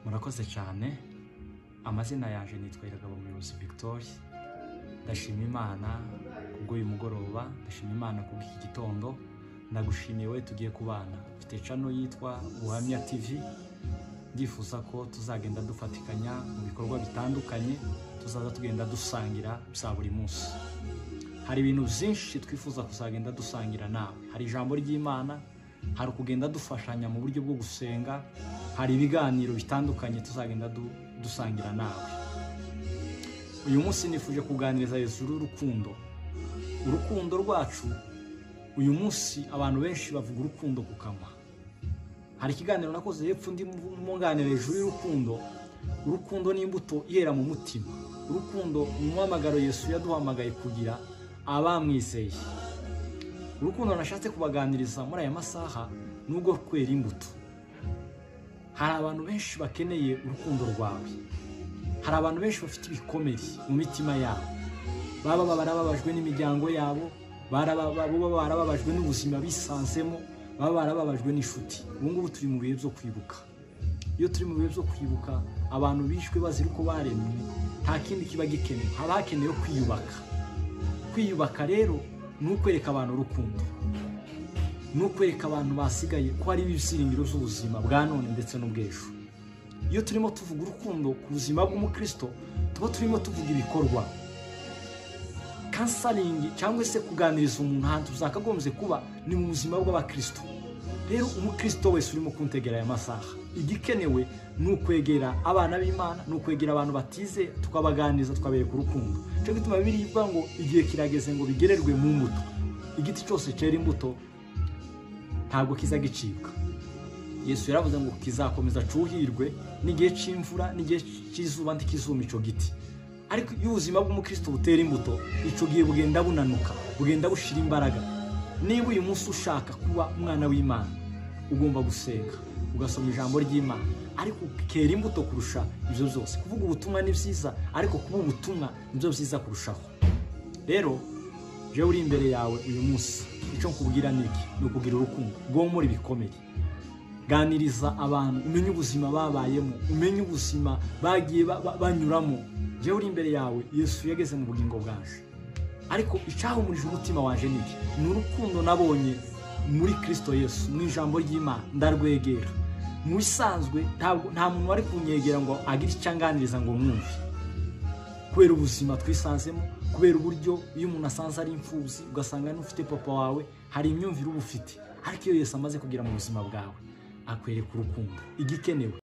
Murakoze cyane. Amazina yaje nitwa Iragaba Umuyobozi Victor. Ndashima Imana kubw'uyu mugoroba, ndashima Imana kubw'iki gitondo. Ndagushimiye we tugiye kubana. Mfite channel yitwa Ubuhamya TV. Ndifuza ko tuzagenda dufatikanya mu bikorwa bitandukanye, tuzaza tugenda dusangira bya buri munsi. Hari ibintu byinshi twifuza kuzagenda dusangira nawe. Hari ijambo ry'Imana, hari kugenda dufashanya mu buryo bwo gusenga, hari ibiganiro bitandukanye tuzagenda dusangira nawe. Uyu munsi nifuje kuganiriza Yesu urukundo. Urukundo rwacu uyu munsi abantu benshi bavuga urukundo ku kanwa. Hari ikiganiro nakoze hepfo ndi munganire hejuru y'urukundo. Urukundo ni imbuto ihera mu mutima. Urukundo ni umuhamagaro Yesu yaduhamagaye kugira abamwizeye. Urukundo nashatse kubaganiriza muri aya masaha nubwo kwera imbuto. Hari abantu benshi bakeneye urukundo rwawe. Hari abantu benshi bafite ibikomere mu mitima yabo. Baba barababajwe n'imiryango yabo, barababajwe n'ubuzima bisansemo, baba barababajwe n'inshuti. Ubu ngubu turi mu bihe byo kwibuka. Iyo turi mu bihe byo kwibuka, abantu bishwe bazira uko baremwe, nta kindi kiba gikenewe. Haba hakenewe kwiyubaka. Kwiyubaka rero ni ukwereka abantu urukundo. Ni ukwereka abantu basigaye ko hari ibisiringiro by'ubuzima bwa none ndetse n'ubw'ejo. Iyo turimo tuvuga urukundo ku buzima bw'umukristo, tuba turimo tuvuga ibikorwa. Counseling cyangwa se kuganiriza umuntu ahantu uzakagombye kuba ni mu buzima bw'abakristo. Rero umukristo wese urimo kuntegera aya masaha, igikenewe ni ukwegera abana b'Imana, ni ukwegera abantu batize, tukabaganiriza tukabereka urukundo. Cyo gituma Bibiliya ivuga ngo igihe kirageze ngo bigererwe mu mbuto. Igiti cyose cyera imbuto ntabwo kizagicibwa. Yesu yaravuze ngo kizakomeza cuhirwe n'igihe cy'imvura n'igihe cy'izuba ntikizuma ico giti. Ariko iyo ubuzima bw'umukristo butera imbuto, ico gihe bugenda bunanuka, bugenda bushira imbaraga. Niba uyu munsi ushaka kuba umwana w'Imana, ugomba gusenga, ugasoma ijambo ry'Imana, ariko ukera imbuto kurusha ibyo byose. Kuvuga ubutumwa ni byiza, ariko kuba ubutumwa nibyo byiza kurushaho. Rero je uri imbere yawe uyu munsi, icyo nkubwira niki ni ukugira urukundo rwo muri bikomeye. Ganiriza abantu, umenye ubuzima babayemo, umenye ubuzima bagiye banyuramo. Je uri imbere yawe, Yesu yageze mu bugingo bwaje. Ariko icyahumurije umutima wanje niki ni urukundo nabonye muri Kristo Yesu, mu ijambo ry'Imana ndarwegera. Mu bisanzwe nta muntu wari kunyegera ngo agire icyanganiriza ngo mwumve. Kubera ubuzima twisanzemo, kubera uburyo iyo umuntu asanze ari imfuzi ugasanga n'ufite papa wawe, hari imyumvire uba ufite. Ariko iyo Yesu amaze kugira mu buzima bwawe, akwereka urukundo igikenewe.